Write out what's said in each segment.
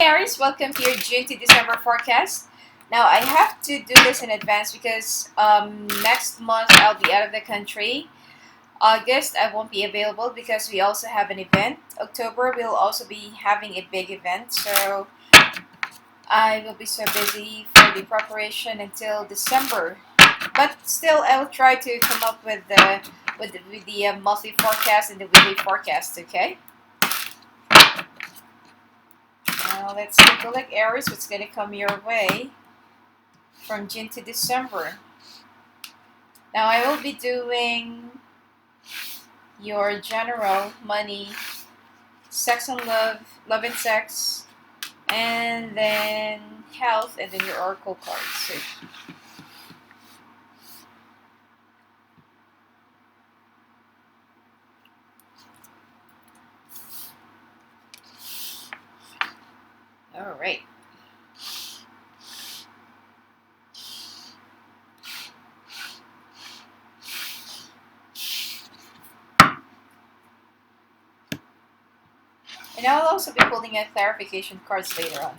Aries, welcome to your June to December forecast. Now I have to do this in advance because next month I'll be out of the country. August I won't be available because we also have an event. October we'll also be having a big event, so I will be so busy for the preparation until December. But still, I will try to come up with the monthly forecast and the weekly forecast. Okay. Now let's take a look, Aries, what's going to come your way from June to December. Now I will be doing your general money, sex and love, love and sex, and then health, and then your oracle cards. So, all right. And I'll also be pulling out clarification cards later on,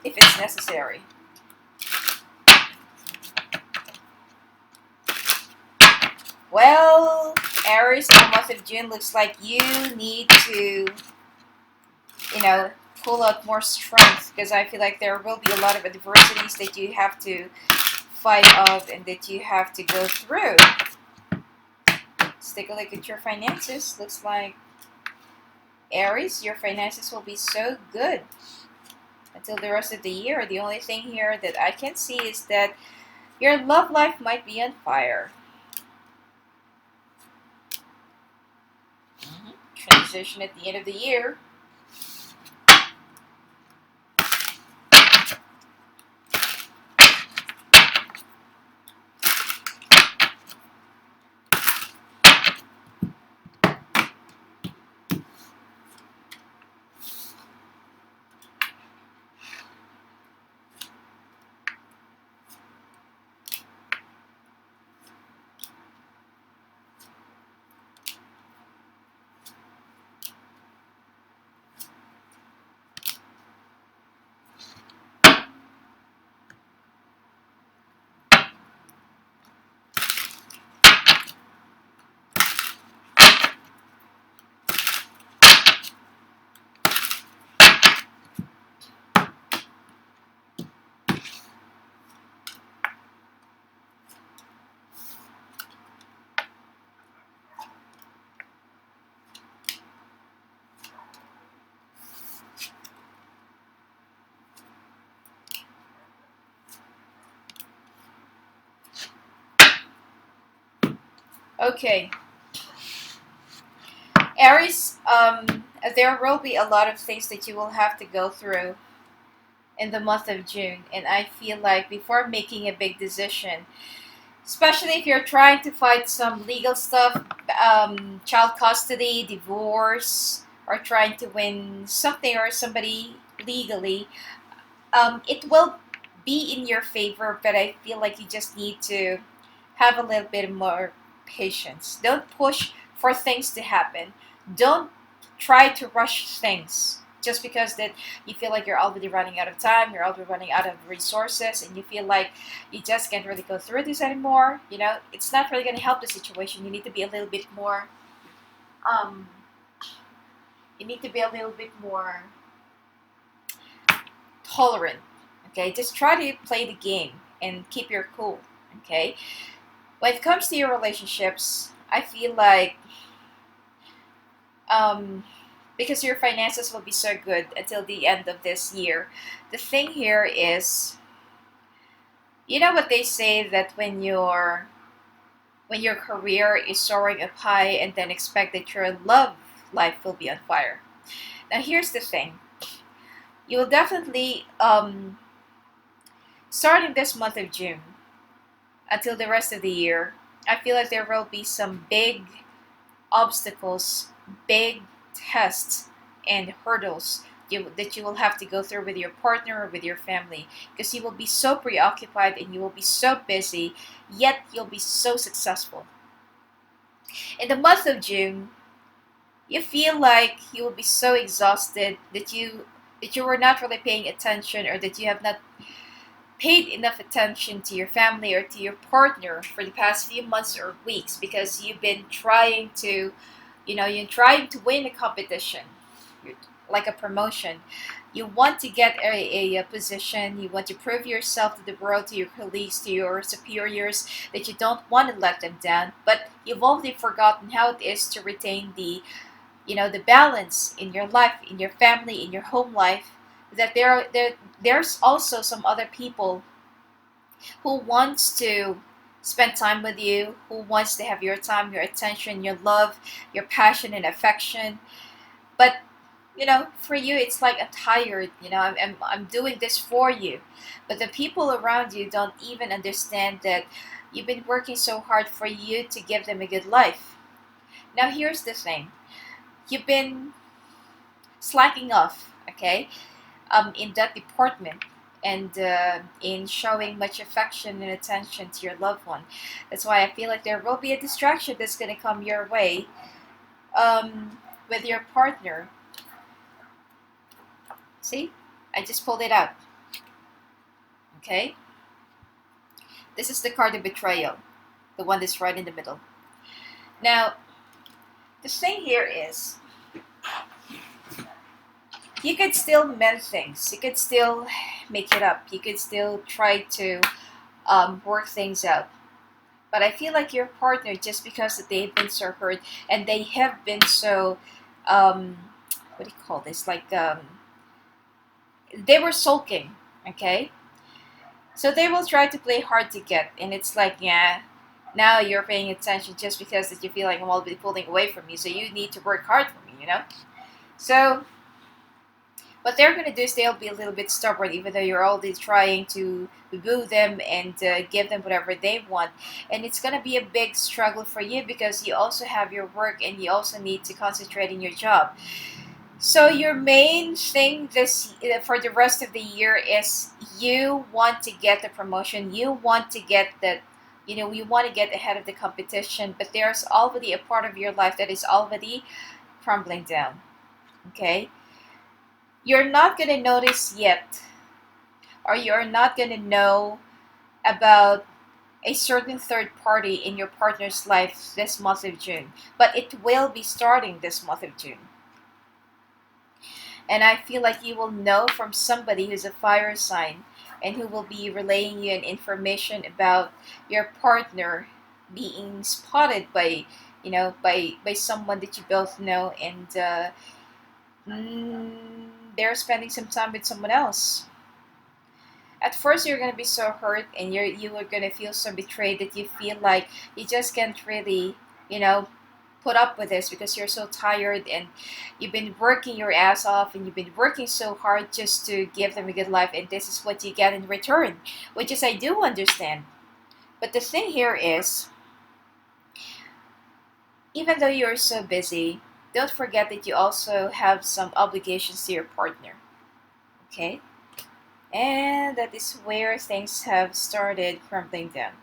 if it's necessary. Well, Aries, in the month of June, looks like you need to, pull out more strength, because I feel like there will be a lot of adversities that you have to fight off and that you have to go through. Let's take a look at your finances. Looks like, Aries, your finances will be so good until the rest of the year. The only thing here that I can see is that your love life might be on fire. Transition at the end of the year. Okay, Aries, there will be a lot of things that you will have to go through in the month of June, and I feel like before making a big decision, especially if you're trying to fight some legal stuff, child custody, divorce, or trying to win something or somebody legally, it will be in your favor, but I feel like you just need to have a little bit more patience. Don't push for things to happen. Don't try to rush things just because that you feel like you're already running out of time, you're already running out of resources, and you feel like you just can't really go through this anymore. It's not really going to help the situation. You need to be a little bit more um you need to be a little bit more tolerant. Okay, just try to play the game and keep your cool. Okay, when it comes to your relationships, I feel like because your finances will be so good until the end of this year, the thing here is, you know what they say, that when your career is soaring up high, and then expect that your love life will be on fire. Now here's the thing. You will definitely, starting this month of June until the rest of the year, I feel like there will be some big obstacles, big tests and hurdles that you will have to go through with your partner or with your family, because you will be so preoccupied and you will be so busy, yet you'll be so successful. In the month of June, you feel like you will be so exhausted that you that you were not really paying attention, or that you have not paid enough attention to your family or to your partner for the past few months or weeks, because you've been trying to, you're trying to win a competition, like a promotion. You want to get a position. You want to prove yourself to the world, to your colleagues, to your superiors, that you don't want to let them down. But you've already forgotten how it is to retain the balance in your life, in your family, in your home life. That there's also some other people who wants to spend time with you, who wants to have your time, your attention, your love, your passion and affection. But for you, it's like, I'm tired. I'm doing this for you. But the people around you don't even understand that you've been working so hard for you to give them a good life. Now, here's the thing. You've been slacking off, okay, in that department, and in showing much affection and attention to your loved one. That's why I feel like there will be a distraction that's going to come your way, with your partner. See, I just pulled it out. Okay, this is the card of betrayal, the one that's right in the middle. Now, the thing here is, you could still mend things. You could still make it up. You could still try to work things out. But I feel like your partner, just because they've been so hurt and they have been so, what do you call this? Like, they were sulking, okay? So they will try to play hard to get. And it's like, yeah, now you're paying attention just because that you feel like I'm all be pulling away from you. So you need to work hard for me, So what they're going to do is they'll be a little bit stubborn, even though you're already trying to woo them and give them whatever they want. And it's going to be a big struggle for you, because you also have your work and you also need to concentrate in your job. So your main thing for the rest of the year is, you want to get the promotion. You want to get you want to get ahead of the competition, but there's already a part of your life that is already crumbling down. Okay? You're not going to notice yet, or you're not going to know about a certain third party in your partner's life this month of June, but it will be starting this month of June. And I feel like you will know from somebody who's a fire sign, and who will be relaying you an information about your partner being spotted by someone that you both know, and they're spending some time with someone else. At first, you're gonna be so hurt, and you are gonna feel so betrayed, that you feel like you just can't really, put up with this, because you're so tired, and you've been working your ass off, and you've been working so hard just to give them a good life, and this is what you get in return, which is, I do understand. But the thing here is, even though you're so busy, don't forget that you also have some obligations to your partner. Okay? And that is where things have started crumbling down.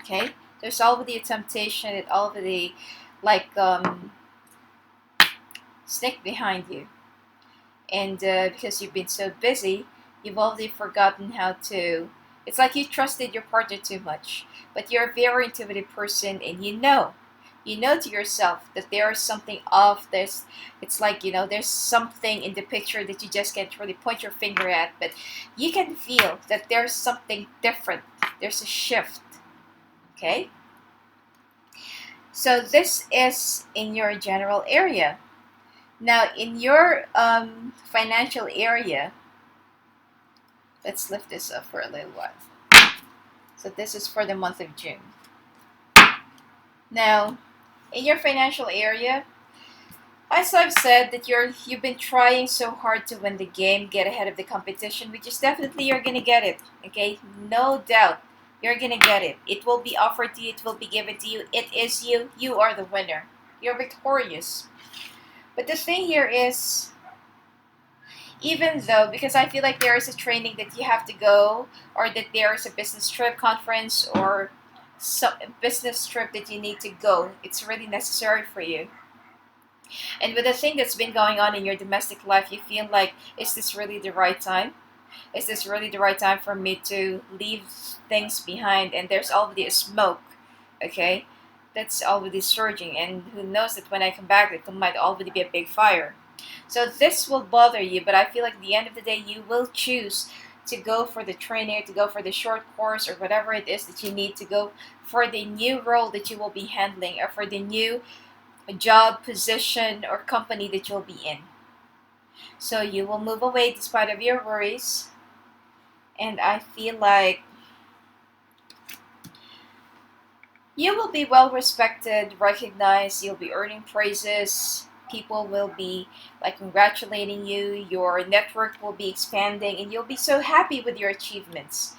Okay? There's already a temptation, it already sneak behind you. And because you've been so busy, you've already forgotten how to. It's like you trusted your partner too much. But you're a very intuitive person, and you know to yourself that there is something off. It's like, there's something in the picture that you just can't really point your finger at, but you can feel that there's something different. There's a shift. Okay? So this is in your general area. Now, in your financial area, let's lift this up for a little while. So this is for the month of June. Now, in your financial area, as I've said, that you've been trying so hard to win the game, get ahead of the competition, which is definitely, you're gonna get it. Okay, no doubt, you're gonna get it. It will be offered to you. It will be given to you. It is you. You are the winner. You're victorious. But the thing here is, even though, because I feel like there is a training that you have to go, or that there is a business trip, conference, or some business trip that you need to go, it's really necessary for you. And with the thing that's been going on in your domestic life, you feel like, is this really the right time? Is this really the right time for me to leave things behind? And there's already a smoke, okay? That's already surging, and who knows that when I come back, it might already be a big fire. So this will bother you, but I feel like at the end of the day, you will choose to go for the training, to go for the short course, or whatever it is that you need to go for the new role that you will be handling, or for the new job, position, or company that you'll be in. So you will move away despite of your worries, and I feel like you will be well respected, recognized, you'll be earning praises. People will be like congratulating you, your network will be expanding, and you'll be so happy with your achievements.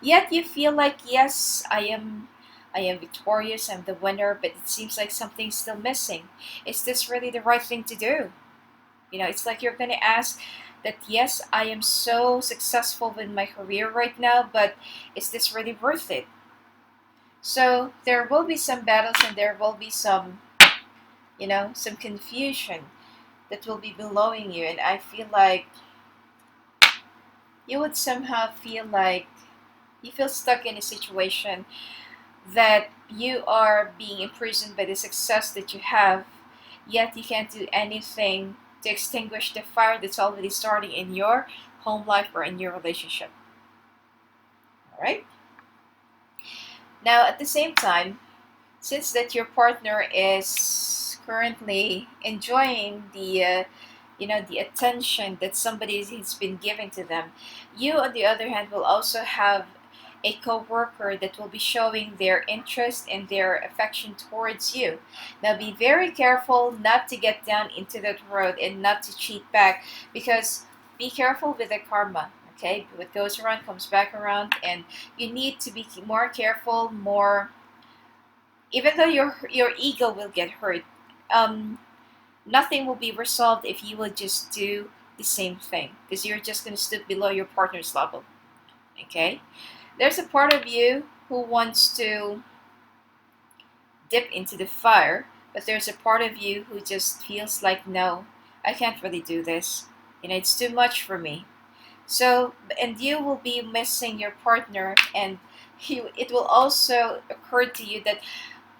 Yet you feel like, yes, I am victorious, I'm the winner, but it seems like something's still missing. Is this really the right thing to do? It's like you're gonna ask that, yes, I am so successful with my career right now, but is this really worth it? So there will be some battles, and there will be some confusion that will be blowing you. And I feel like you would somehow feel like you feel stuck in a situation that you are being imprisoned by the success that you have, yet you can't do anything to extinguish the fire that's already starting in your home life or in your relationship. All right? Now, at the same time, since that your partner is currently enjoying the attention that somebody has been giving to them, you on the other hand will also have a co-worker that will be showing their interest and their affection towards you. Now be very careful not to get down into that road and not to cheat back, because be careful with the karma. Okay, what goes around comes back around, and you need to be more careful, more, even though your ego will get hurt, um, nothing will be resolved if you will just do the same thing, because you're just going to stoop below your partner's level. Okay, there's a part of you who wants to dip into the fire, but there's a part of you who just feels like, no, I can't really do this. It's too much for me. So, and you will be missing your partner, and it will also occur to you that,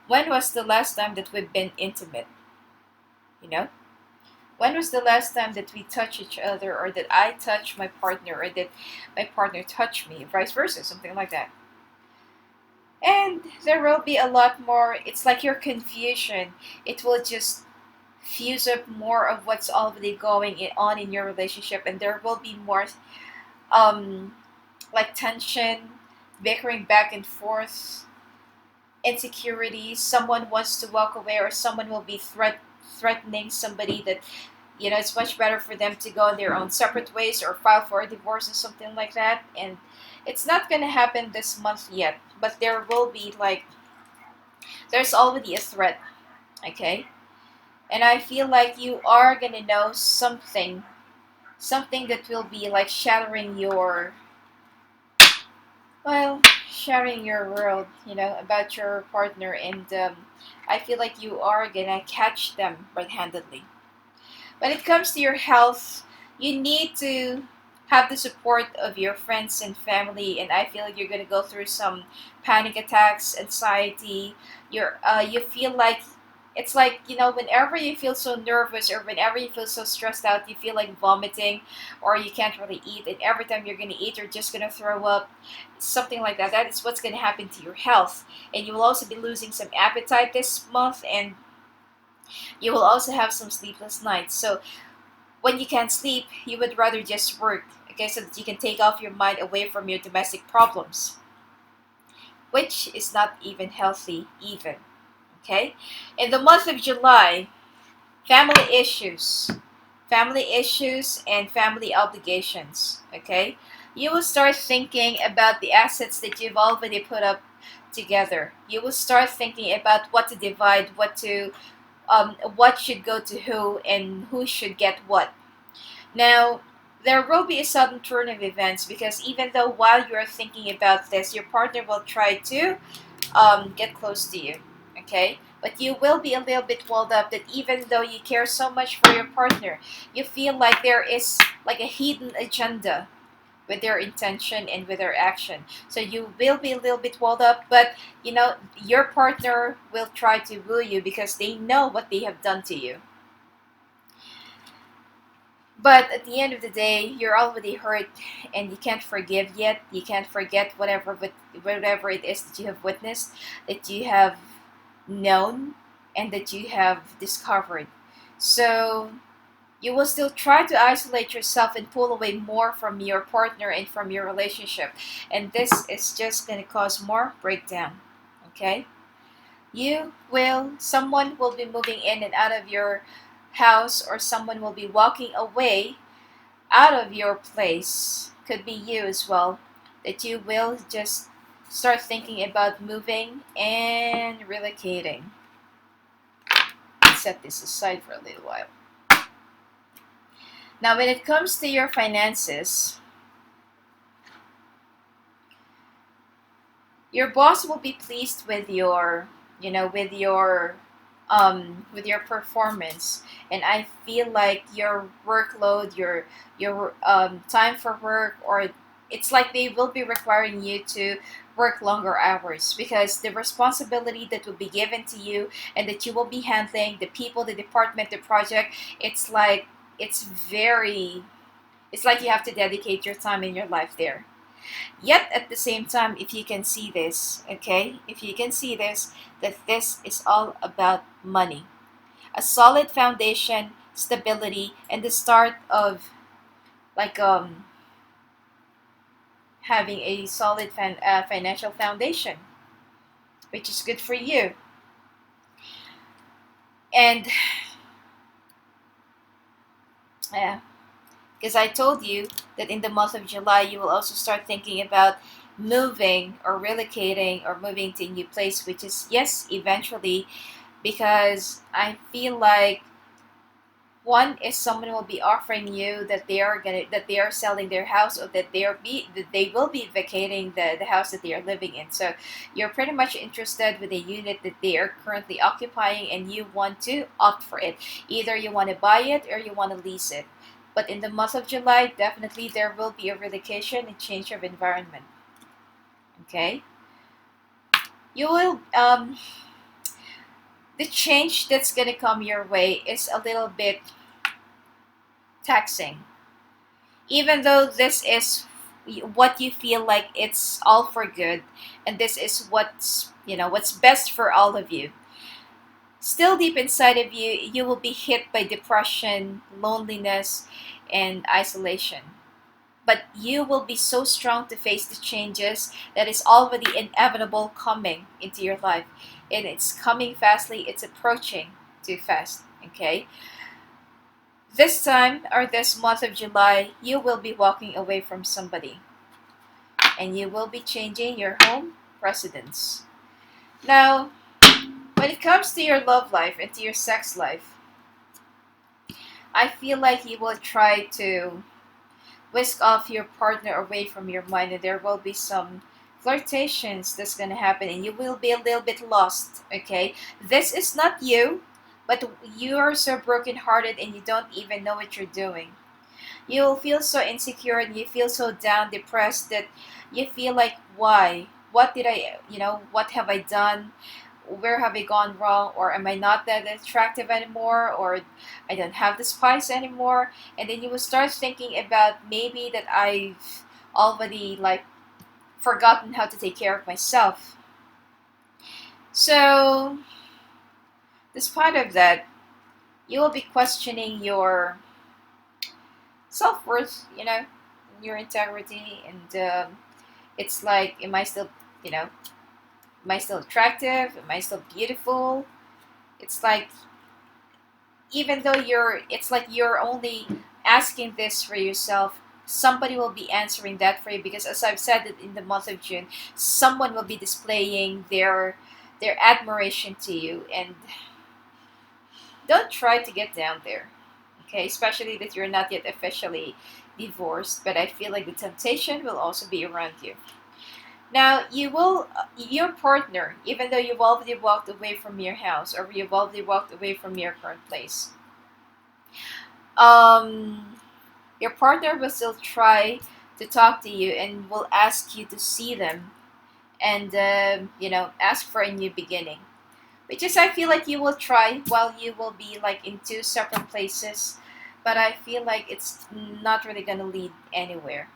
when was the last time that we've been intimate? You know? When was the last time that we touch each other, or that I touch my partner, or that my partner touched me, vice versa, something like that? And there will be a lot more. It's like your confusion. It will just fuse up more of what's already going on in your relationship, and there will be more like tension, bickering back and forth, insecurity. Someone wants to walk away, or someone will be threatening somebody that it's much better for them to go in their own separate ways, or file for a divorce or something like that. And it's not going to happen this month yet, but there will be, like, there's already a threat. Okay, and I feel like you are going to know something that will be like shattering your, well, shattering your world, about your partner. And I feel like you are gonna catch them red-handedly. When it comes to your health, you need to have the support of your friends and family, and I feel like you're gonna go through some panic attacks, anxiety. You feel like, it's like, whenever you feel so nervous, or whenever you feel so stressed out, you feel like vomiting, or you can't really eat, and every time you're gonna eat, you're just gonna throw up, something like that. That is what's gonna happen to your health. And you will also be losing some appetite this month, and you will also have some sleepless nights. So when you can't sleep, you would rather just work, okay, so that you can take off your mind away from your domestic problems, which is not even healthy even. Okay, in the month of July, family issues, and family obligations. Okay, you will start thinking about the assets that you've already put up together. You will start thinking about what to divide, what should go to who, and who should get what. Now, there will be a sudden turn of events, because even though while you're thinking about this, your partner will try to get close to you. Okay, but you will be a little bit walled up that even though you care so much for your partner, you feel like there is like a hidden agenda with their intention and with their action. So you will be a little bit walled up, but you know, your partner will try to woo you because they know what they have done to you. But at the end of the day, you're already hurt and you can't forgive yet. You can't forget whatever it is that you have witnessed, that you have known, and that you have discovered. So you will still try to isolate yourself and pull away more from your partner and from your relationship. And this is just going to cause more breakdown. Okay? Someone will be moving in and out of your house, or someone will be walking away out of your place. Could be you as well, that you will just start thinking about moving and relocating. Set this aside for a little while. Now, when it comes to your finances, your boss will be pleased with your, with your performance, and I feel like your workload, your time for work, or it's like they will be requiring you to work longer hours because the responsibility that will be given to you and that you will be handling the people, the department, the project, it's like it's like you have to dedicate your time in your life there. Yet at the same time, if you can see this, okay, if you can see this, that this is all about money, a solid foundation, stability, and the start of like having a solid financial foundation, which is good for you. And yeah, because I told you that in the month of July, you will also start thinking about moving or relocating or moving to a new place, which is, yes, eventually, because I feel like one is someone will be offering you that they are selling their house, or that they will be vacating the house that they are living in. So you're pretty much interested with the unit that they are currently occupying, and you want to opt for it. Either you want to buy it or you want to lease it. But in the month of July, definitely there will be a relocation and change of environment. Okay, you will the change that's gonna come your way is a little bit taxing, even though this is what you feel like it's all for good, and this is what's best for all of you. Still deep inside of you, you will be hit by depression, loneliness, and isolation. But you will be so strong to face the changes that is already inevitable coming into your life. And it's coming fastly, it's approaching too fast. Okay? This time, or this month of July, you will be walking away from somebody. And you will be changing your home residence. Now, when it comes to your love life and to your sex life, I feel like you will try to whisk off your partner away from your mind, and there will be some flirtations that's going to happen, and you will be a little bit lost. Okay, this is not you, but you are so brokenhearted and you don't even know what you're doing. You will feel so insecure and you feel so down, depressed, that you feel like, why, what have I done, where have I gone wrong, or am I not that attractive anymore, or I don't have the spice anymore. And then you will start thinking about maybe that I've already like forgotten how to take care of myself. So despite of that, you will be questioning your self-worth, your integrity, and it's like, am I still, am I still attractive? Am I still beautiful? It's like, even though it's like you're only asking this for yourself, somebody will be answering that for you, because as I've said, that in the month of June, someone will be displaying their admiration to you, and don't try to get down there. Okay, especially that you're not yet officially divorced, but I feel like the temptation will also be around you. Now, your partner, even though you've already walked away from your house or you've already walked away from your current place, um, your partner will still try to talk to you and will ask you to see them and, ask for a new beginning. Which is, I feel like you will try while you will be like in two separate places, but I feel like it's not really gonna lead anywhere.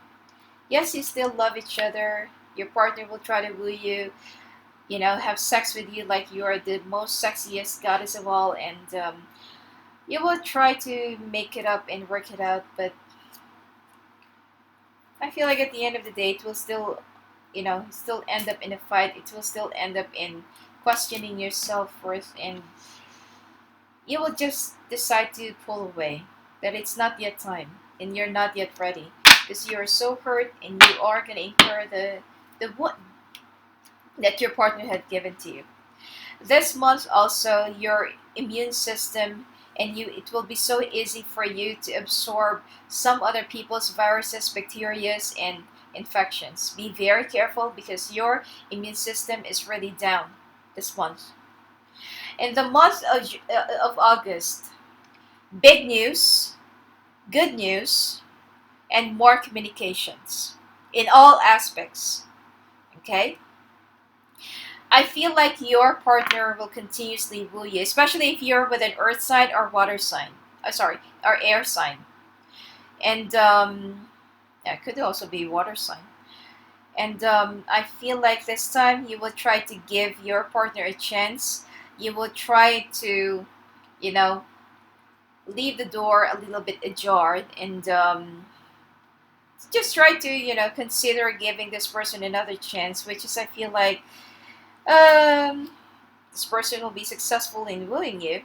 Yes, you still love each other. Your partner will try to woo you, have sex with you like you are the most sexiest goddess of all, and you will try to make it up and work it out. But I feel like at the end of the day, it will still, still end up in a fight. It will still end up in questioning your self worth, and you will just decide to pull away. That it's not yet time, and you're not yet ready, because you are so hurt, and you are gonna incur the wound that your partner had given to you. This month also, your immune system and you, it will be so easy for you to absorb some other people's viruses, bacteria, and infections. Be very careful because your immune system is really down this month. In the month of August, big news, good news, and more communications in all aspects. Okay? I feel like your partner will continuously woo you, especially if you're with an earth sign or water sign. Sorry, or air sign. And yeah, it could also be water sign. And I feel like this time you will try to give your partner a chance. You will try to, you know, leave the door a little bit ajar and just try to, consider giving this person another chance, which is, I feel like, um, this person will be successful in wooing you.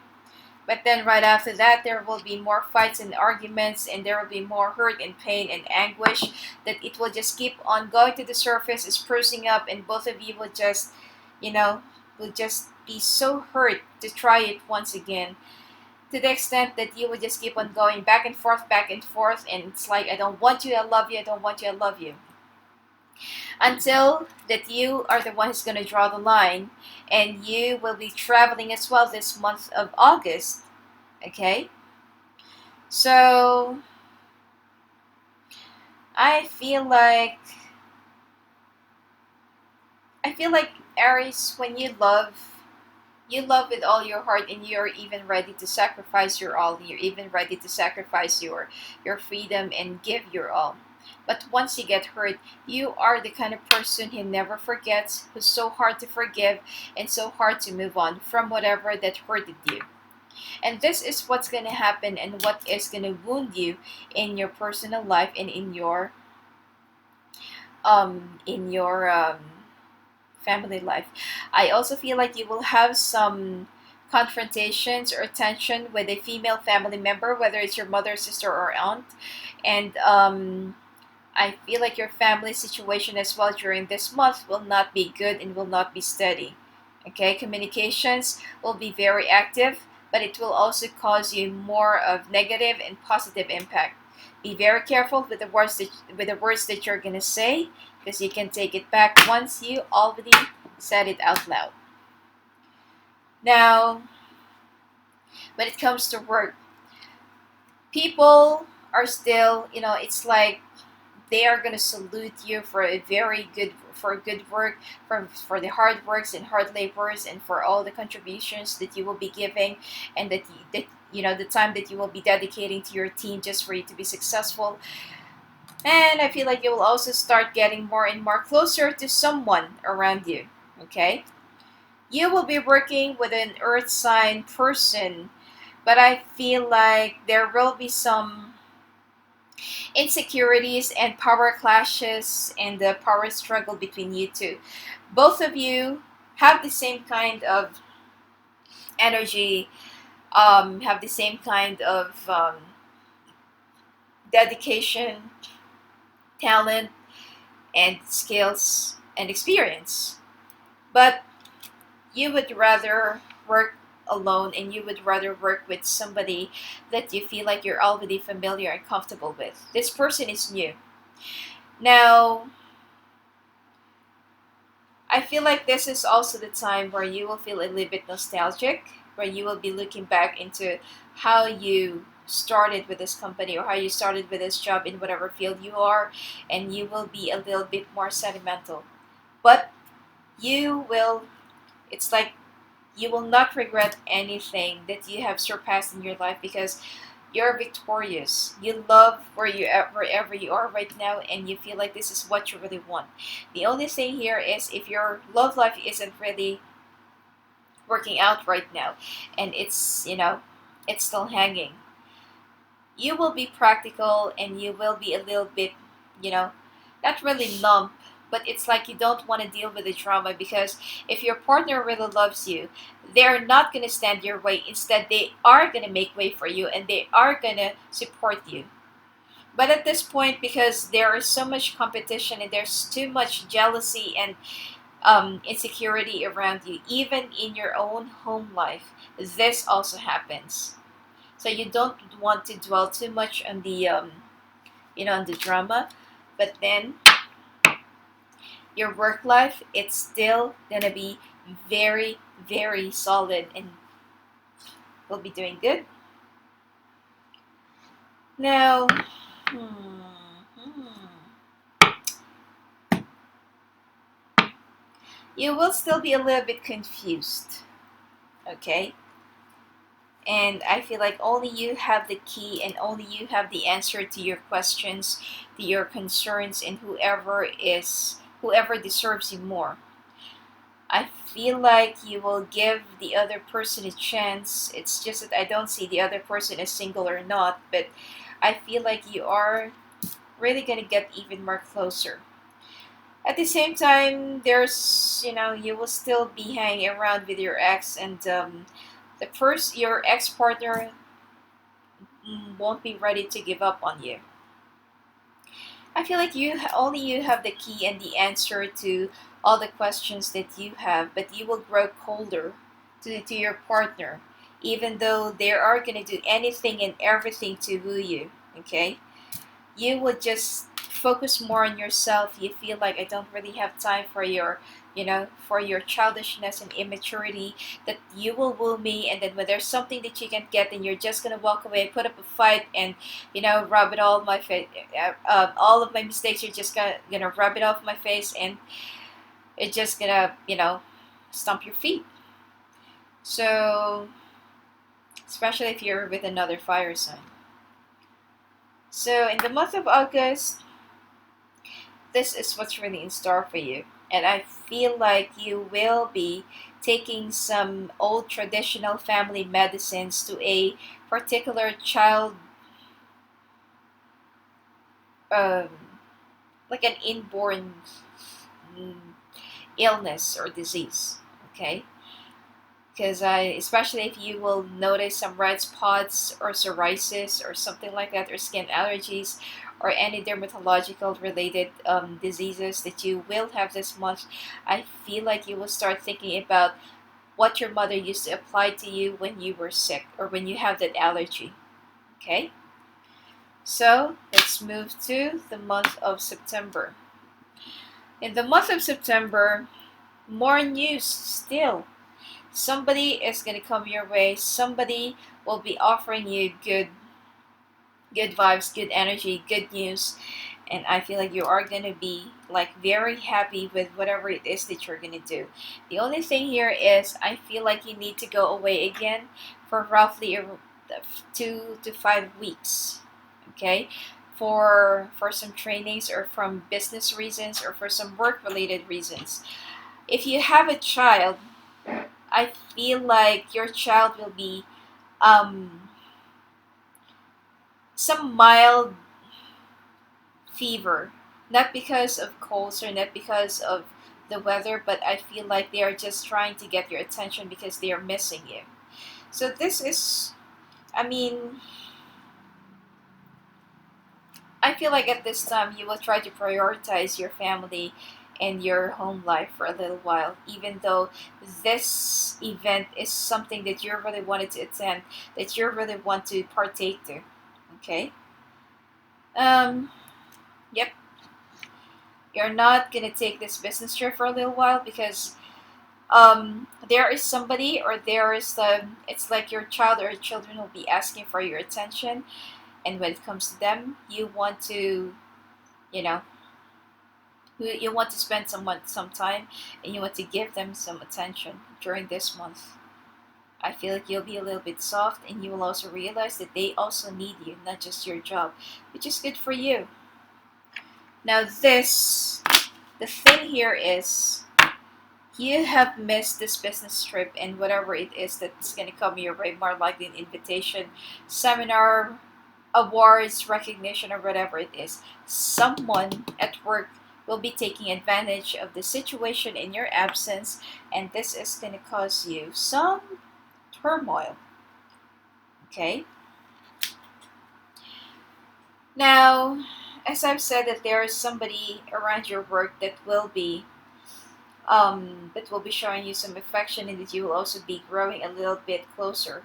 But then right after that, there will be more fights and arguments, and there will be more hurt and pain and anguish that it will just keep on going to the surface, sprucing up, and both of you will just, you know, will just be so hurt to try it once again. To the extent that you will just keep on going back and forth, and it's like, I don't want you, I love you, I don't want you, I love you. Until that you are the one who's going to draw the line, and you will be traveling as well this month of August. Okay, so I feel like Aries, when you love with all your heart, and you're even ready to sacrifice your all. You're even ready to sacrifice your freedom and give your all. But once you get hurt, you are the kind of person who never forgets, who's so hard to forgive and so hard to move on from whatever that hurted you. And this is what's going to happen and what is going to wound you in your personal life and in your family life. I also feel like you will have some confrontations or tension with a female family member, whether it's your mother, sister, or aunt. And I feel like your family situation as well during this month will not be good and will not be steady. Okay, communications will be very active, but it will also cause you more of negative and positive impact. Be very careful with the words that you're gonna say, because you can take it back once you already said it out loud. Now, when it comes to work, people are still, it's like they are gonna salute you for a very good work, for the hard works and hard labors, and for all the contributions that you will be giving, and that the time that you will be dedicating to your team just for you to be successful. And I feel like you will also start getting more and more closer to someone around you. Okay, you will be working with an earth sign person, but I feel like there will be some insecurities and power clashes and the power struggle between you two. Both of you have the same kind of energy, have the same kind of dedication, talent, and skills and experience. But you would rather work alone, and you would rather work with somebody that you feel like you're already familiar and comfortable with. This person is new. Now, I feel like this is also the time where you will feel a little bit nostalgic, where you will be looking back into how you started with this company or how you started with this job in whatever field you are, and you will be a little bit more sentimental. But you will, it's like you will not regret anything that you have surpassed in your life because you're victorious. You love wherever you are right now, and you feel like this is what you really want. The only thing here is if your love life isn't really working out right now, and it's it's still hanging, you will be practical and you will be a little bit, you know, not really numb, but it's like you don't want to deal with the drama because if your partner really loves you, they're not going to stand your way. Instead, they are going to make way for you and they are going to support you. But at this point, because there is so much competition and there's too much jealousy and insecurity around you, even in your own home life, this also happens. So you don't want to dwell too much on the on the drama, but then your work life, it's still gonna be very, very solid and will be doing good. Now, you will still be a little bit confused, okay? And I feel like only you have the key and only you have the answer to your questions, to your concerns, and whoever deserves you more. I feel like you will give the other person a chance. It's just that I don't see the other person as single or not, but I feel like you are really gonna get even more closer. At the same time, you will still be hanging around with your ex, and your ex partner won't be ready to give up on you. I feel like only you have the key and the answer to all the questions that you have, but you will grow colder to your partner, even though they are going to do anything and everything to woo you. Okay, you would just focus more on yourself. You feel like I don't really have time for your childishness and immaturity, that you will woo me, and then when there's something that you can't get, then you're just gonna walk away, put up a fight, and rub it all my face. All of my mistakes, you're just gonna rub it off my face, and it's just gonna stomp your feet. So especially if you're with another fire sign. So in the month of August, this is what's really in store for you. And I feel like you will be taking some old traditional family medicines to a particular child, um, like an inborn mm, illness or disease. Okay? Because especially if you will notice some red spots or psoriasis or something like that, or skin allergies, or any dermatological related diseases that you will have this month, I feel like you will start thinking about what your mother used to apply to you when you were sick or when you have that allergy. Okay? So let's move to the month of September. In the month of September, more news still. Somebody is going to come your way. Somebody will be offering you good vibes, good energy, good news, and I feel like you are going to be like very happy with whatever it is that you're going to do. The only thing here is I feel like you need to go away again for roughly 2 to 5 weeks. Okay? For some trainings or from business reasons or for some work related reasons. If you have a child, I feel like your child will be some mild fever, not because of colds or not because of the weather, but I feel like they are just trying to get your attention because they are missing you. So this is, I mean, I feel like at this time you will try to prioritize your family and your home life for a little while, even though this event is something that you really wanted to attend, that you really want to partake to. Okay? Um, yep. You're not gonna take this business trip for a little while because there is somebody, or there is it's like your child or children will be asking for your attention, and when it comes to them, you want to, you know, you want to spend some time, and you want to give them some attention during this month. I feel like you'll be a little bit soft, and you will also realize that they also need you, not just your job, which is good for you. Now, the thing here is, you have missed this business trip, and whatever it is that's going to come your way, more likely an invitation, seminar, awards, recognition, or whatever it is. Someone at work will be taking advantage of the situation in your absence, and this is going to cause you some turmoil. Okay? Now, as I've said, that there is somebody around your work that will be showing you some affection, and that you will also be growing a little bit closer.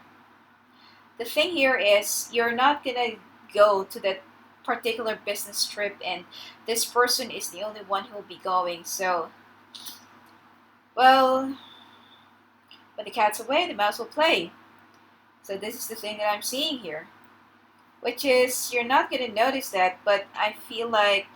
The thing here is, you're not gonna go to that particular business trip, and this person is the only one who will be going. So, well, when the cat's away, the mouse will play. So this is the thing that I'm seeing here, which is, you're not gonna notice that, but I feel like,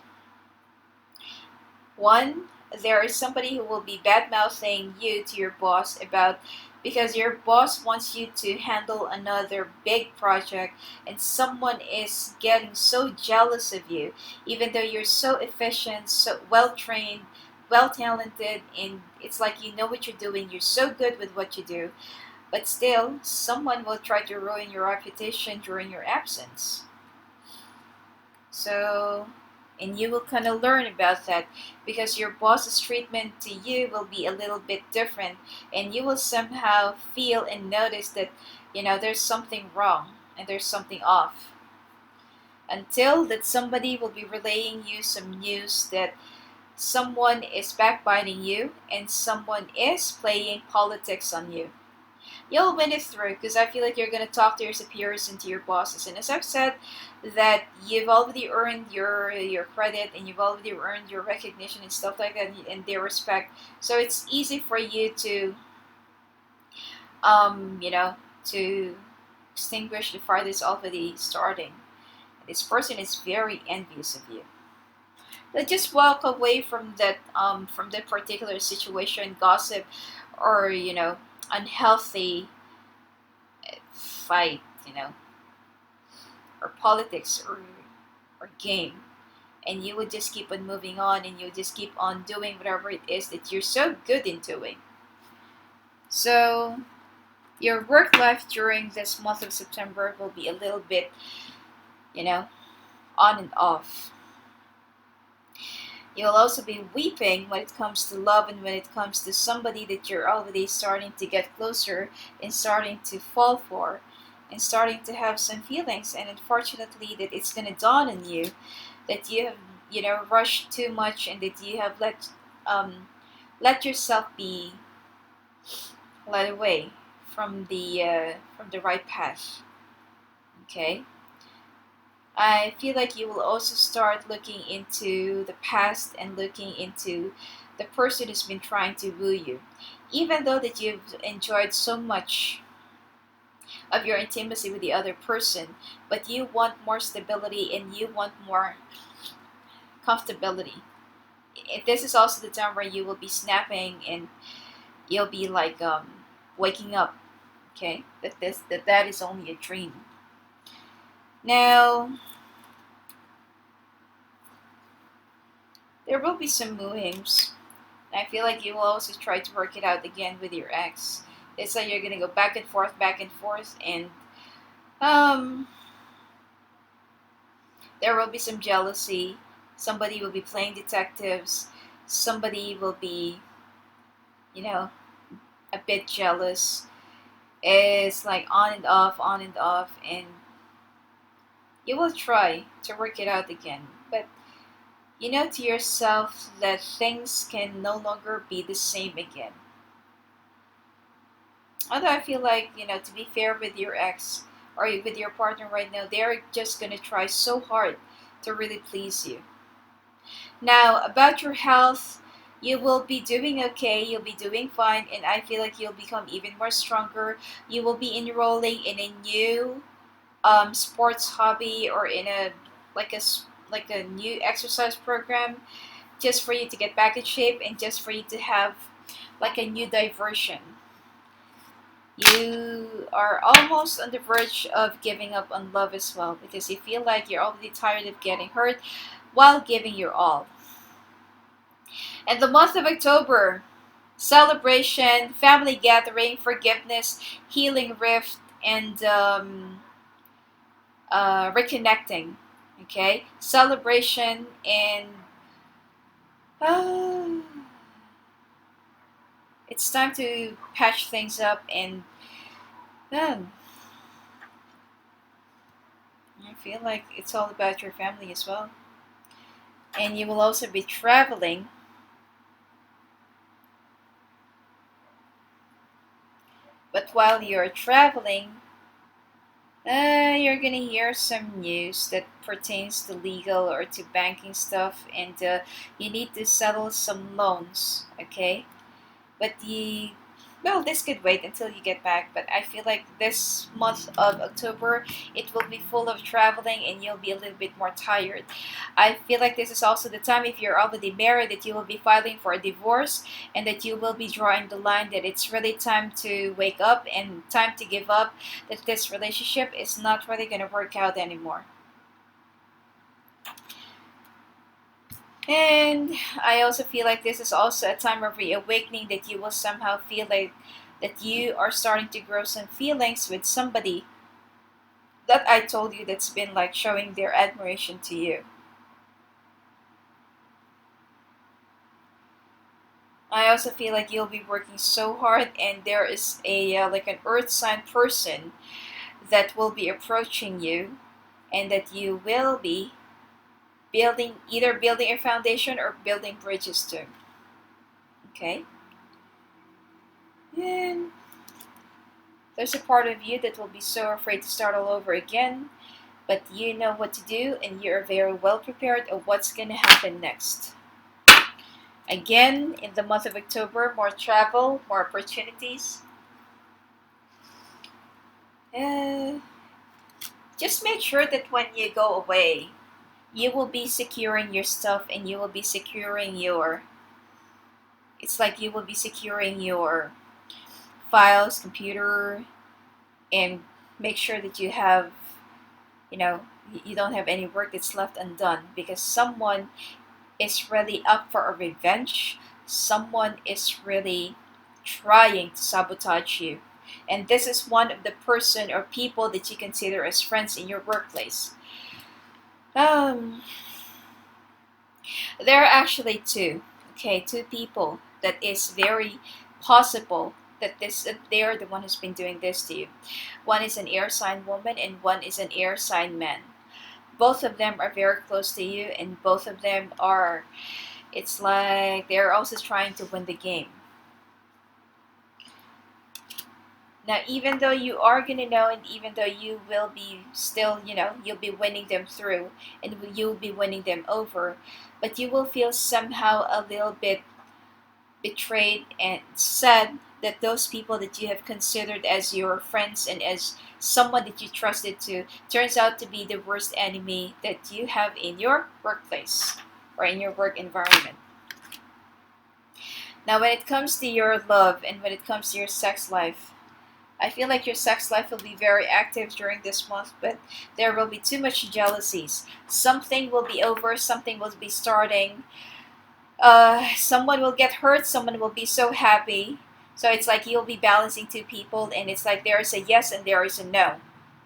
one, there is somebody who will be bad mouthing you to your boss about, because your boss wants you to handle another big project, and someone is getting so jealous of you, even though you're so efficient, so well trained, well talented, and it's like you know what you're doing, you're so good with what you do, but still someone will try to ruin your reputation during your absence. So, and you will kind of learn about that, because your boss's treatment to you will be a little bit different, and you will somehow feel and notice that, there's something wrong and there's something off, until that somebody will be relaying you some news that someone is backbiting you and someone is playing politics on you. You'll win it through, because I feel like you're going to talk to your superiors and to your bosses. And as I've said, that you've already earned your credit, and you've already earned your recognition and stuff like that, and their respect. So it's easy for you to, to extinguish the fire that's already starting. This person is very envious of you. But just walk away from that particular situation, gossip, or unhealthy fight, or politics, or game, and you would just keep on moving on, and you would just keep on doing whatever it is that you're so good in doing. So your work life during this month of September will be a little bit, on and off. You'll also be weeping when it comes to love, and when it comes to somebody that you're already starting to get closer and starting to fall for, and starting to have some feelings. And unfortunately, that it's going to dawn on you that you have, rushed too much, and that you have let yourself be led away from the right path. Okay. I feel like you will also start looking into the past, and looking into the person who's been trying to woo you. Even though that you've enjoyed so much of your intimacy with the other person, but you want more stability, and you want more comfortability. This is also the time where you will be snapping, and you'll be like waking up. Okay, that is only a dream. Now, there will be some moves. I feel like you will also try to work it out again with your ex. It's like you're gonna go back and forth, and there will be some jealousy. Somebody will be playing detectives. Somebody will be, a bit jealous. It's like on and off, and you will try to work it out again. But you know to yourself that things can no longer be the same again. Although I feel like, to be fair with your ex, or with your partner right now, they're just gonna try so hard to really please you. Now, about your health, you will be doing okay, you'll be doing fine, and I feel like you'll become even more stronger. You will be enrolling in a new sports hobby, or in a like a new exercise program, just for you to get back in shape and just for you to have like a new diversion. You are almost on the verge of giving up on love as well, because you feel like you're already tired of getting hurt while giving your all. And the month of October, celebration, family gathering, forgiveness, healing rift, and reconnecting. Okay, celebration and uh, it's time to patch things up, and um, I feel like it's all about your family as well. And you will also be traveling, but while you're traveling, you're gonna hear some news that pertains to legal or to banking stuff, and you need to settle some loans, okay? But this could wait until you get back. But I feel like this month of October, it will be full of traveling, and you'll be a little bit more tired. I feel like this is also the time, if you're already married, that you will be filing for a divorce, and that you will be drawing the line that it's really time to wake up and time to give up, that this relationship is not really going to work out anymore. And I also feel like this is also a time of reawakening, that you will somehow feel like that you are starting to grow some feelings with somebody that I told you that's been like showing their admiration to you. I also feel like you'll be working so hard, and there is a like an earth sign person that will be approaching you, and that you will be building a foundation or building bridges to. Okay? And there's a part of you that will be so afraid to start all over again, but you know what to do, and you're very well prepared of what's going to happen next. Again, in the month of October, more travel, more opportunities. Uh, just make sure that when you go away, you will be securing your stuff, and you will be securing your, it's like you will be securing your files, computer, and make sure that you have, you know, you don't have any work that's left undone, because someone is really up for a revenge. Someone is really trying to sabotage you. And this is one of the person or people that you consider as friends in your workplace. Um, there are actually two. Okay, two people that is very possible that they are the one who's been doing this to you. One is an air sign woman, and one is an air sign man. Both of them are very close to you, and both of them are, it's like they're also trying to win the game. Now, even though you are going to know, and even though you will be still, you'll be winning them through, and you'll be winning them over, but you will feel somehow a little bit betrayed and sad that those people that you have considered as your friends and as someone that you trusted to turns out to be the worst enemy that you have in your workplace or in your work environment. Now, when it comes to your love and when it comes to your sex life, I feel like your sex life will be very active during this month, but there will be too much jealousies. Something will be over, something will be starting. Someone will get hurt, someone will be so happy. So it's like you'll be balancing two people, and it's like there is a yes and there is a no.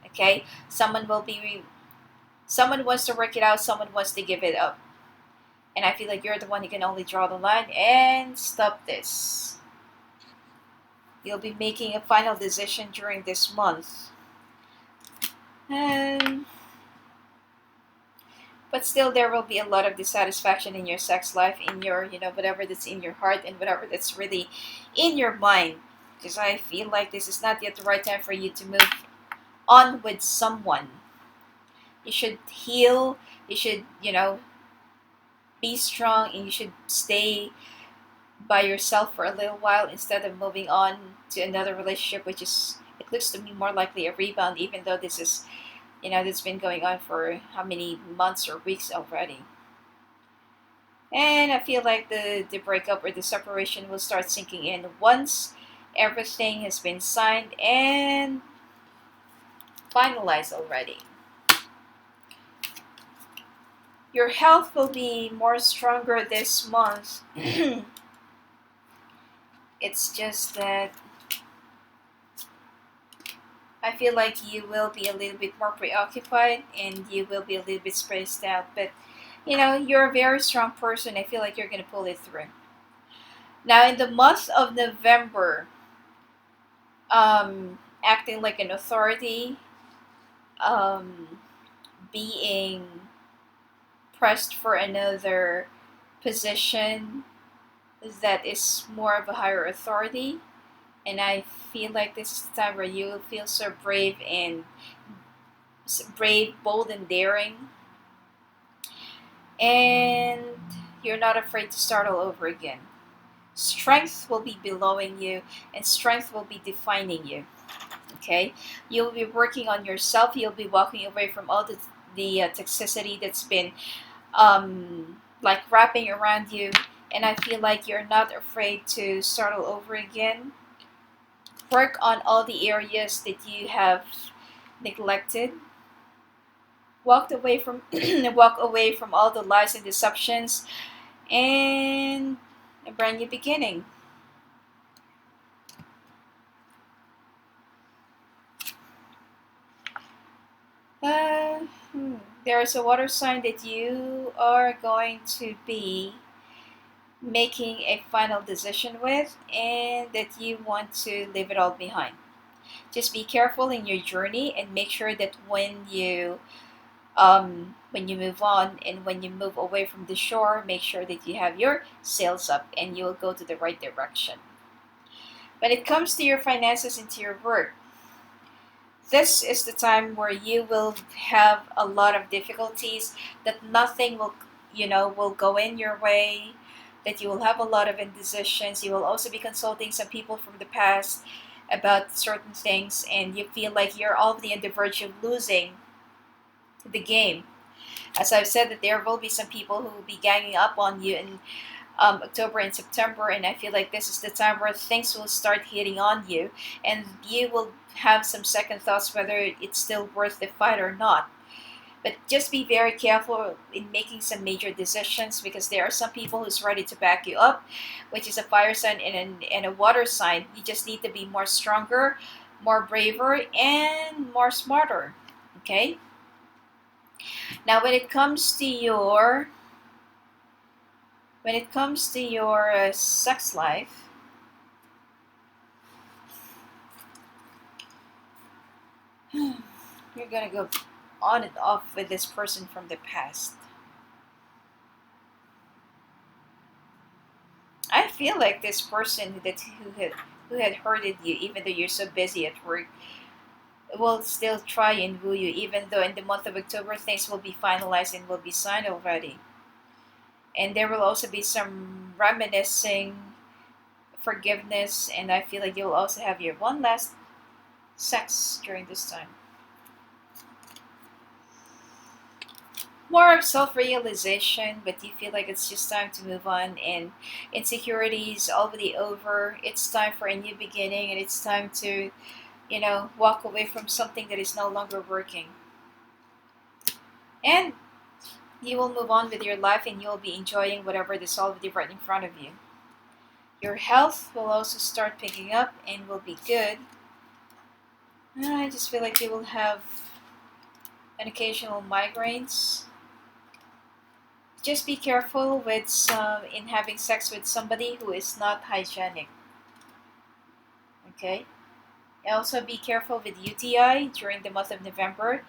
Okay? Someone wants to work it out, someone wants to give it up. And I feel like you're the one who can only draw the line and stop this. You'll be making a final decision during this month. But still, there will be a lot of dissatisfaction in your sex life, in your, whatever that's in your heart and whatever that's really in your mind. Because I feel like this is not yet the right time for you to move on with someone. You should heal. You should, be strong, and you should stay by yourself for a little while instead of moving on to another relationship, which is, it looks to me, more likely a rebound, even though this is, this has been going on for how many months or weeks already. And I feel like the breakup or the separation will start sinking in once everything has been signed and finalized already. Your health will be more stronger this month. It's just that I feel like you will be a little bit more preoccupied and you will be a little bit spaced out. But you're a very strong person. I feel like you're going to pull it through. Now, in the month of November, acting like an authority, um, being pressed for another position that is more of a higher authority. And I feel like this is the time where you will feel so brave, bold, and daring. And you're not afraid to start all over again. Strength will be belowing you, and strength will be defining you. Okay? You'll be working on yourself. You'll be walking away from all the toxicity that's been like wrapping around you. And I feel like you're not afraid to start all over again. Work on all the areas that you have neglected. Walk away from all the lies and deceptions, and a brand new beginning. Uh, there is a water sign that you are going to be making a final decision with, and that you want to leave it all behind. Just be careful in your journey and make sure that when you move on and when you move away from the shore, make sure that you have your sails up and you will go to the right direction. When it comes to your finances and to your work, this is the time where you will have a lot of difficulties, that nothing will go in your way, that you will have a lot of indecisions. You will also be consulting some people from the past about certain things, and you feel like you're already on the verge of losing the game. As I've said, that there will be some people who will be ganging up on you in October and September, and I feel like this is the time where things will start hitting on you, and you will have some second thoughts whether it's still worth the fight or not. But just be very careful in making some major decisions, because there are some people who's ready to back you up, which is a fire sign and a water sign. You just need to be more stronger, more braver, and more smarter. Okay? Now, when it comes to your sex life, you're gonna go on and off with this person from the past. I feel like this person who had hurted you, even though you're so busy at work, will still try and woo you, even though in the month of October things will be finalized and will be signed already. And there will also be some reminiscing, forgiveness, and I feel like you'll also have your one last sex during this time. More of self-realization, but you feel like it's just time to move on, and insecurities already over. It's time for a new beginning, and it's time to walk away from something that is no longer working. And you will move on with your life, and you'll be enjoying whatever is already right in front of you. Your health will also start picking up and will be good. I just feel like you will have an occasional migraines. Just be careful in having sex with somebody who is not hygienic. Okay? Also be careful with UTI during the month of November,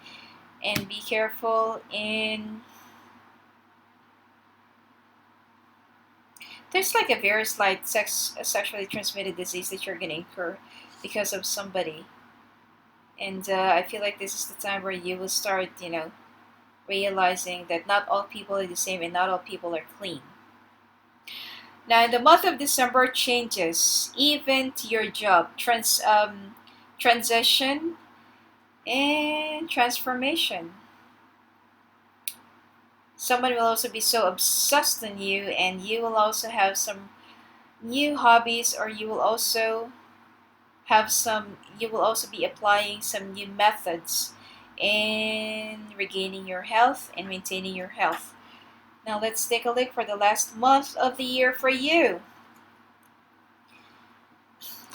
and be careful in... There's like a very slight sexually transmitted disease that you're going to incur because of somebody. And I feel like this is the time where you will start, realizing that not all people are the same and not all people are clean. Now, in the month of December, changes, even to your job, transition and transformation. Someone will also be so obsessed in you, and you will also have some new hobbies, or you will also be applying some new methods in regaining your health and maintaining your health. Now let's take a look for the last month of the year for you.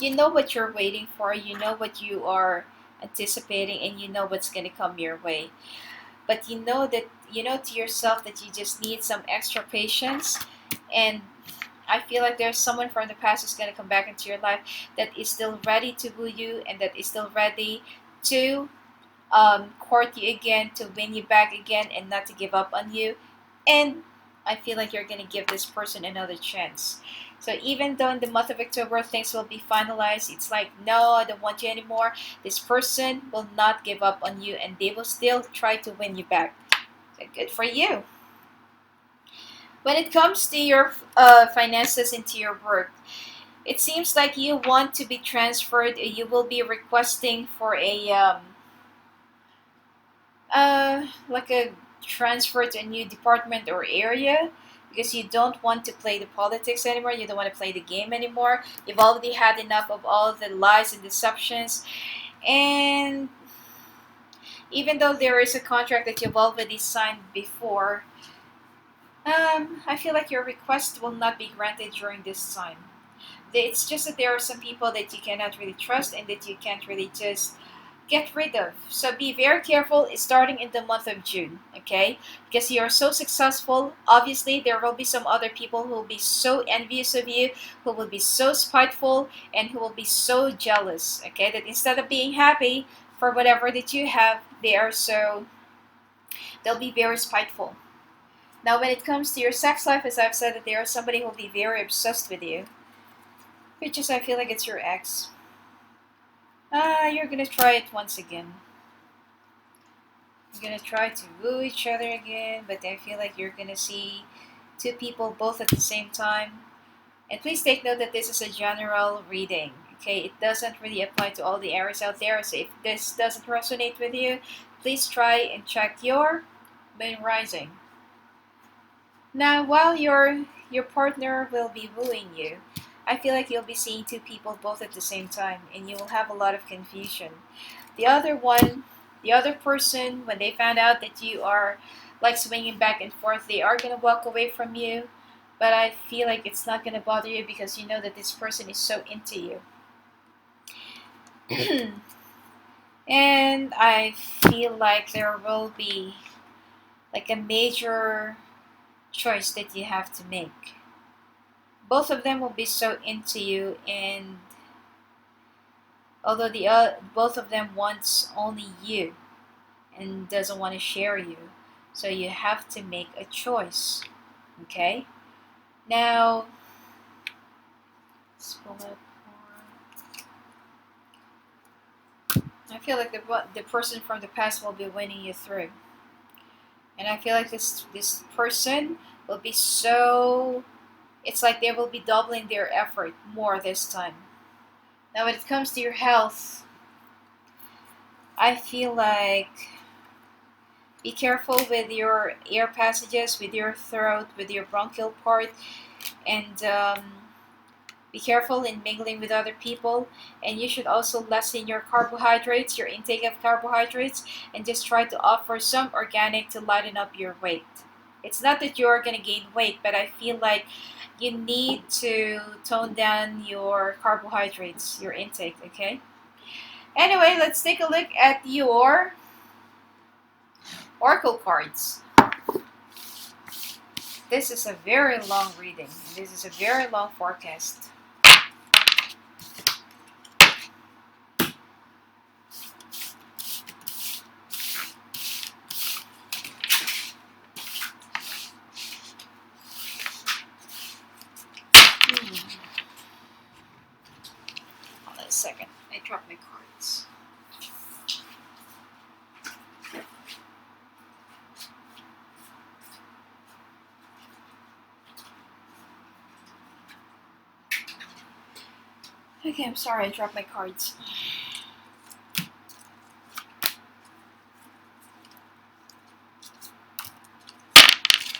You know what you're waiting for, you know what you are anticipating, and you know what's going to come your way. But you know to yourself that you just need some extra patience. And I feel like there's someone from the past who's going to come back into your life that is still ready to woo you, and that is still ready to court you again, to win you back again, and not to give up on you. And I feel like you're going to give this person another chance. So even though in the month of October things will be finalized, it's like, no, I don't want you anymore. This person will not give up on you, and they will still try to win you back. So good for you. When it comes to your finances into your work, it seems like you want to be transferred. You will be requesting for a like a transfer to a new department or area, because you don't want to play the politics anymore. You don't want to play the game anymore. You've already had enough of all the lies and deceptions. And even though there is a contract that you've already signed before, I feel like your request will not be granted during this time. It's just that there are some people that you cannot really trust and that you can't really just get rid of. So be very careful starting in the month of June, okay? Because you are so successful. Obviously, there will be some other people who will be so envious of you, who will be so spiteful, and who will be so jealous, okay? That instead of being happy for whatever that you have, they'll be very spiteful. Now, when it comes to your sex life, as I've said, that there is somebody who will be very obsessed with you, which is, I feel like it's your ex. You're gonna try it once again. You're gonna try to woo each other again, but I feel like you're gonna see two people both at the same time. And please take note that this is a general reading. Okay, it doesn't really apply to all the Aries out there. So if this doesn't resonate with you, please try and check your moon rising. Now, while your partner will be wooing you, I feel like you'll be seeing two people both at the same time, and you will have a lot of confusion. The other person, when they found out that you are like swinging back and forth, they are going to walk away from you. But I feel like it's not going to bother you, because you know that this person is so into you. And I feel like there will be like a major choice that you have to make. Both of them will be so into you, and although both of them wants only you and doesn't want to share you, so you have to make a choice. Okay, now let's pull up more. I feel like the person from the past will be winning you through, and I feel like this person will be so, it's like they will be doubling their effort more this time. Now, when it comes to your health, I feel like be careful with your air passages, with your throat, with your bronchial part, and be careful in mingling with other people. And you should also lessen your carbohydrates, your intake of carbohydrates, and just try to offer some organic to lighten up your weight. It's not that you're going to gain weight, but I feel like you need to tone down your carbohydrates, your intake, okay? Anyway, let's take a look at your oracle cards. This is a very long reading. This is a very long forecast. Hold on a second. I dropped my cards. Okay, I'm sorry, I dropped my cards.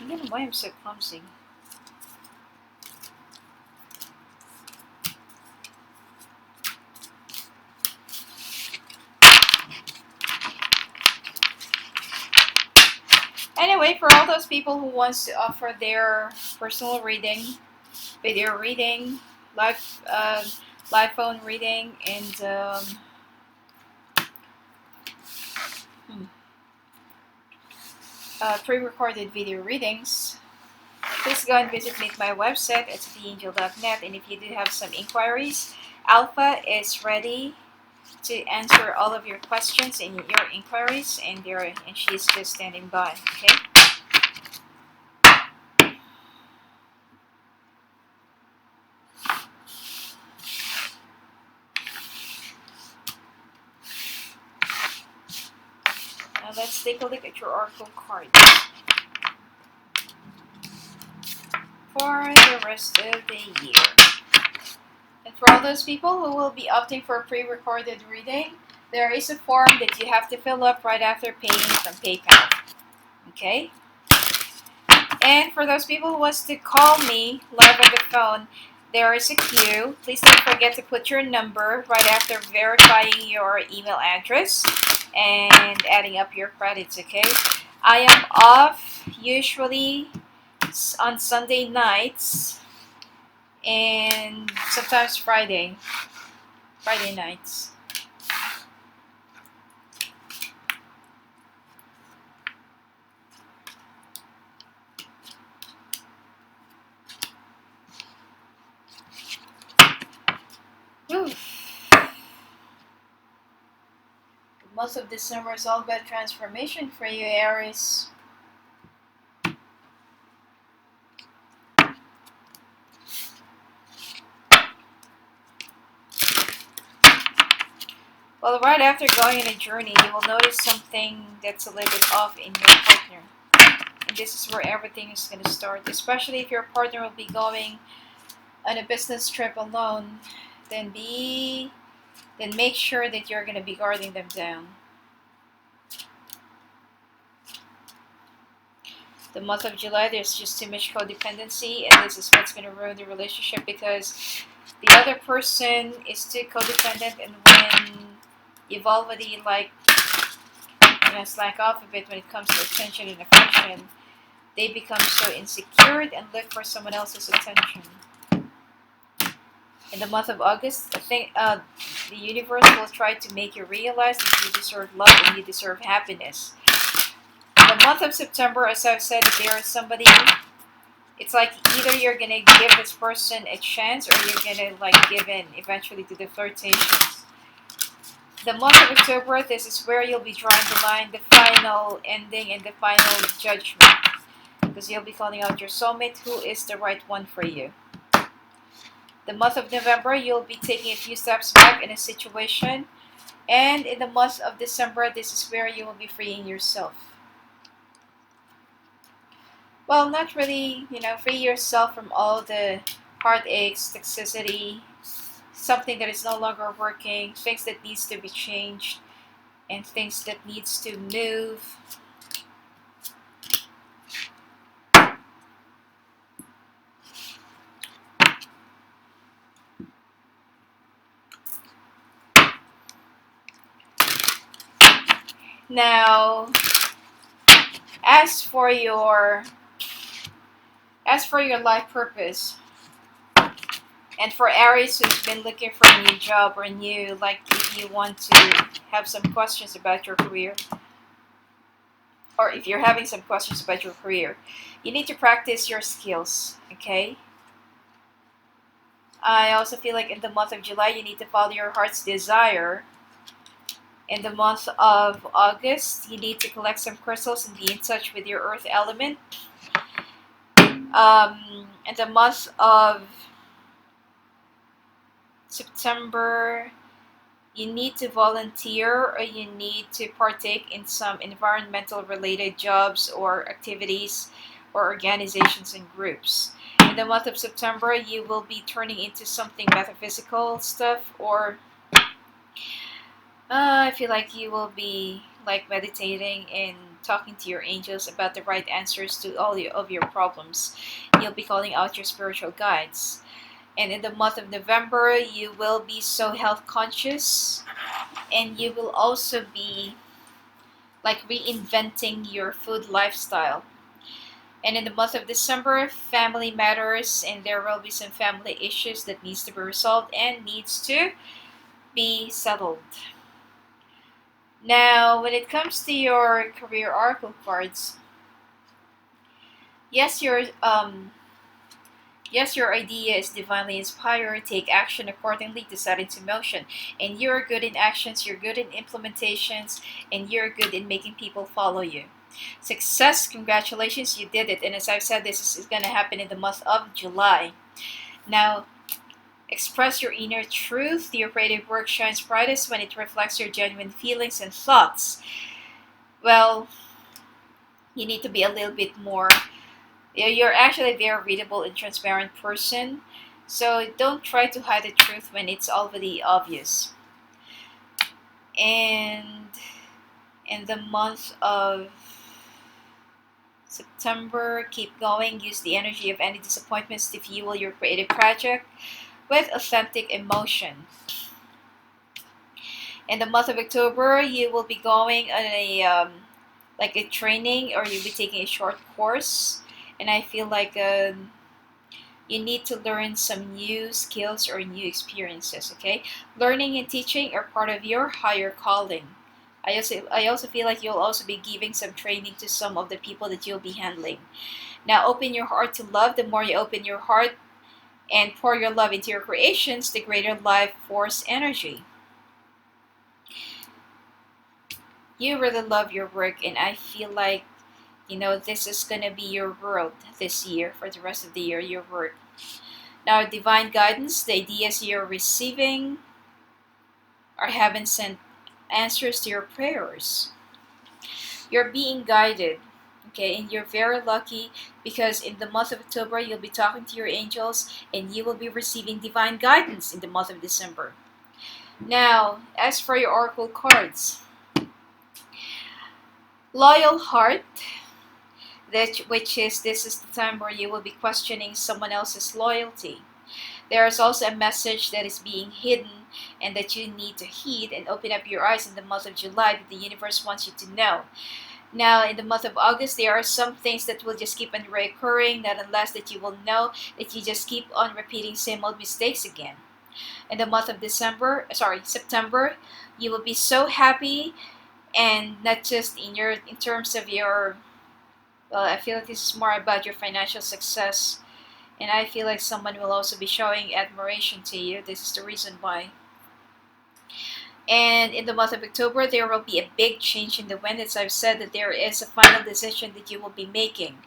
I don't know why I'm so clumsy. Anyway, for all those people who wants to offer their personal reading, video reading, live live phone reading, and pre-recorded video readings, please go and visit me at my website at theangel.net. And if you do have some inquiries, Alpha is ready to answer all of your questions and your inquiries, and she's just standing by. Okay. Now let's take a look at your oracle cards for the rest of the year. And for all those people who will be opting for a pre-recorded reading, there is a form that you have to fill up right after paying from PayPal. Okay? And for those people who wants to call me live on the phone, there is a queue. Please don't forget to put your number right after verifying your email address and adding up your credits, okay? I am off usually on Sunday nights and sometimes Friday nights. Whew. The month of December is all about transformation for you, Aries. Well, right after going on a journey, you will notice something that's a little bit off in your partner. And this is where everything is going to start. Especially if your partner will be going on a business trip alone, then make sure that you're going to be guarding them down. The month of July, there's just too much codependency, and this is what's going to ruin the relationship, because the other person is too codependent, and when you've already slack off a bit when it comes to attention and affection, they become so insecure and look for someone else's attention. In the month of August, I think the universe will try to make you realize that you deserve love and you deserve happiness. In the month of September, as I've said, if there is somebody, it's like either you're going to give this person a chance or you're going to give in eventually to the flirtations. The month of October, this is where you'll be drawing the line, the final ending and the final judgment. Because you'll be calling out your soulmate, who is the right one for you. The month of November, you'll be taking a few steps back in a situation. And in the month of December, this is where you will be freeing yourself. Well, not really, free yourself from all the heartaches, toxicity, something that is no longer working, things that needs to be changed, and things that needs to move. Now, as for your life purpose, and for Aries who's been looking for a new job or if you want to have some questions about your career, or if you're having some questions about your career, you need to practice your skills, okay? I also feel like in the month of July, you need to follow your heart's desire. In the month of August, you need to collect some crystals and be in touch with your earth element. In the month of September, you need to volunteer or you need to partake in some environmental related jobs or activities or organizations and groups. In in the month of September, you will be turning into something metaphysical stuff, or I feel like you will be like meditating and talking to your angels about the right answers to all of your problems. You'll be calling out your spiritual guides. And in the month of November, you will be so health conscious, and you will also be like reinventing your food lifestyle. And in the month of December, family matters, and there will be some family issues that needs to be resolved and needs to be settled. Now, when it comes to your career oracle cards, yes, your idea is divinely inspired. Take action accordingly to set into motion. And you're good in actions, you're good in implementations, and you're good in making people follow you. Success, congratulations, you did it. And as I've said, this is going to happen in the month of July. Now, express your inner truth. Your creative work shines brightest when it reflects your genuine feelings and thoughts. Well, you need to be a little bit more. You're actually a very readable and transparent person. So don't try to hide the truth when it's already obvious. And in the month of September, keep going. Use the energy of any disappointments to fuel your creative project with authentic emotion. In the month of October, you will be going on a like a training, or you'll be taking a short course, and I feel like you need to learn some new skills or new experiences. Okay, learning and teaching are part of your higher calling. I also feel like you'll also be giving some training to some of the people that you'll be handling. Now open your heart to love. The more you open your heart and pour your love into your creations, the greater life force energy. You really love your work, and I feel like, this is gonna be your world this year, for the rest of the year, your work. Now, divine guidance, the ideas you're receiving are heaven sent answers to your prayers. You're being guided, okay, and you're very lucky, because in the month of October you'll be talking to your angels, and you will be receiving divine guidance in the month of December. Now, as for your oracle cards, loyal heart, this is the time where you will be questioning someone else's loyalty. There is also a message that is being hidden and that you need to heed and open up your eyes in the month of July, that the universe wants you to know. Now, in the month of August, there are some things that will just keep on recurring, not unless that you will know that you just keep on repeating same old mistakes again. In the month of September, you will be so happy, and not just in terms of your, well, I feel like this is more about your financial success. And I feel like someone will also be showing admiration to you. This is the reason why. And in the month of October, there will be a big change in the wind. As I've said, that there is a final decision that you will be making.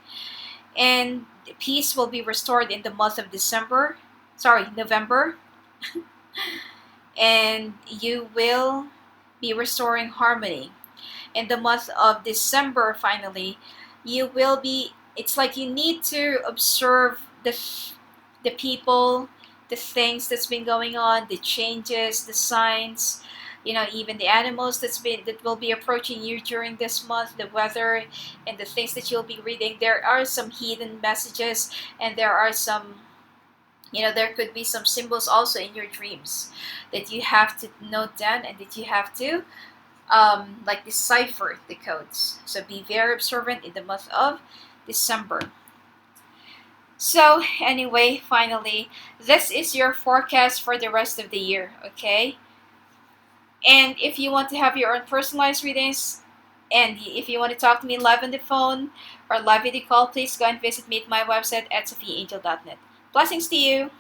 And peace will be restored in the month of November. And you will be restoring harmony. In the month of December, finally, it's like you need to observe the people, the things that's been going on, the changes, the signs, even the animals that will be approaching you during this month, the weather, and the things that you'll be reading. There are some hidden messages, and there are some, there could be some symbols also in your dreams that you have to note down, and that you have to like decipher the codes. So be very observant in the month of December. So anyway, finally, this is your forecast for the rest of the year, okay? And if you want to have your own personalized readings, and if you want to talk to me live on the phone or live video call, please go and visit me at my website at sophiaangel.net. Blessings to you!